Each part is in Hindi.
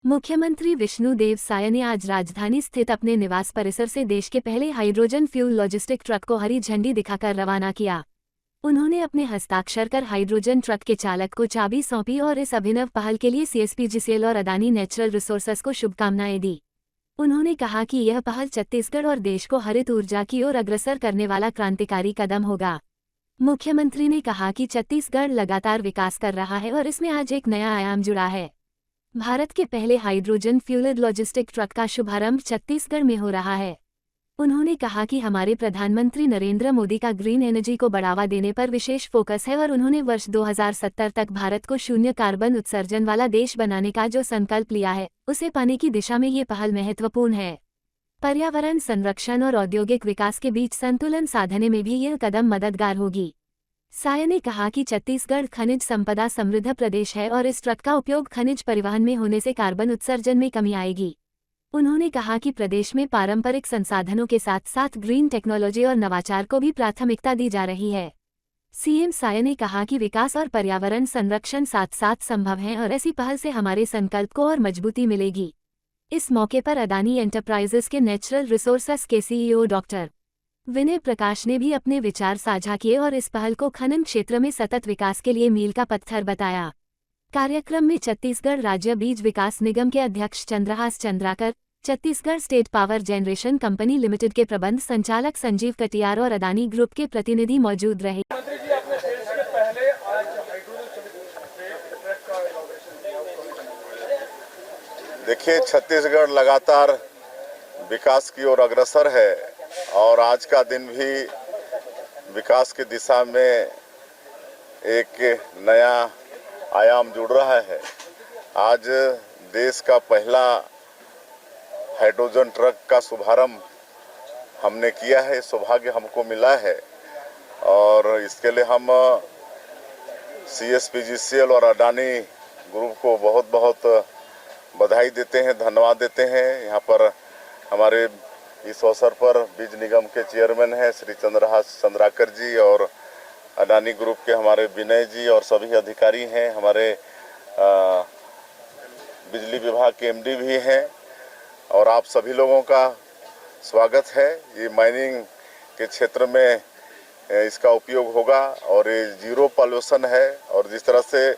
मुख्यमंत्री विष्णुदेव साय ने आज राजधानी स्थित अपने निवास परिसर से देश के पहले हाइड्रोजन फ्यूल लॉजिस्टिक ट्रक को हरी झंडी दिखाकर रवाना किया। उन्होंने अपने हस्ताक्षर कर हाइड्रोजन ट्रक के चालक को चाबी सौंपी और इस अभिनव पहल के लिए CSPGCL और अदानी नेचुरल रिसोर्सेज को शुभकामनाएं दी। उन्होंने कहा कि यह पहल छत्तीसगढ़ और देश को हरित ऊर्जा की ओर अग्रसर करने वाला क्रांतिकारी कदम होगा। मुख्यमंत्री ने कहा कि छत्तीसगढ़ लगातार विकास कर रहा है और इसमें आज एक नया आयाम जुड़ा है। भारत के पहले हाइड्रोजन फ्यूल्ड लॉजिस्टिक ट्रक का शुभारंभ छत्तीसगढ़ में हो रहा है। उन्होंने कहा कि हमारे प्रधानमंत्री नरेंद्र मोदी का ग्रीन एनर्जी को बढ़ावा देने पर विशेष फोकस है और उन्होंने वर्ष 2070 तक भारत को शून्य कार्बन उत्सर्जन वाला देश बनाने का जो संकल्प लिया है, उसे पाने की दिशा में ये पहल महत्वपूर्ण है। पर्यावरण संरक्षण और औद्योगिक विकास के बीच संतुलन साधने में भी यह कदम मददगार होगी। साय ने कहा कि छत्तीसगढ़ खनिज संपदा समृद्ध प्रदेश है और इस ट्रक का उपयोग खनिज परिवहन में होने से कार्बन उत्सर्जन में कमी आएगी। उन्होंने कहा कि प्रदेश में पारंपरिक संसाधनों के साथ साथ ग्रीन टेक्नोलॉजी और नवाचार को भी प्राथमिकता दी जा रही है। सीएम साय ने कहा कि विकास और पर्यावरण संरक्षण साथ साथ संभव हैं और ऐसी पहल से हमारे संकल्प को और मजबूती मिलेगी। इस मौके पर अदानी एंटरप्राइजेस के नेचुरल रिसोर्सेज के CEO डॉक्टर विनय प्रकाश ने भी अपने विचार साझा किए और इस पहल को खनन क्षेत्र में सतत विकास के लिए मील का पत्थर बताया। कार्यक्रम में छत्तीसगढ़ राज्य बीज विकास निगम के अध्यक्ष Chandrahas Chandrakar, Chhattisgarh state power generation company limited के प्रबंध संचालक संजीव कटियार और अदानी ग्रुप के प्रतिनिधि मौजूद रहे। देखिए, छत्तीसगढ़ लगातार विकास की ओर अग्रसर है और आज का दिन भी विकास की दिशा में एक नया आयाम जुड़ रहा है। आज देश का पहला हाइड्रोजन ट्रक का शुभारंभ हमने किया है। सौभाग्य हमको मिला है और इसके लिए हम CSPGCL और अडानी ग्रुप को बहुत बहुत बधाई देते हैं, धन्यवाद देते हैं। यहाँ पर हमारे इस अवसर पर बीज निगम के चेयरमैन हैं श्री चंद्रहास चंद्राकर जी और अडानी ग्रुप के हमारे विनय जी और सभी अधिकारी हैं। हमारे बिजली विभाग के MD भी हैं और आप सभी लोगों का स्वागत है। ये माइनिंग के क्षेत्र में इसका उपयोग होगा और ये जीरो पॉल्यूशन है और जिस तरह से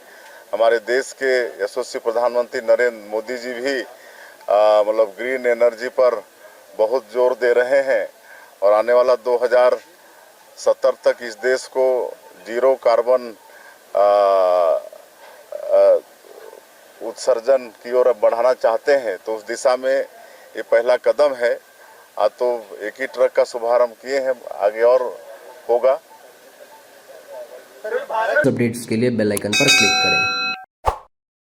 हमारे देश के यशस्वी प्रधानमंत्री नरेंद्र मोदी जी भी मतलब ग्रीन एनर्जी पर बहुत जोर दे रहे हैं और आने वाला 2070 तक इस देश को जीरो कार्बन उत्सर्जन की ओर बढ़ाना चाहते हैं। तो उस दिशा में ये पहला कदम है। आज तो एक ही ट्रक का शुभारंभ किए हैं, आगे और होगा। अपडेट्स के लिए बेल आइकन पर क्लिक करें।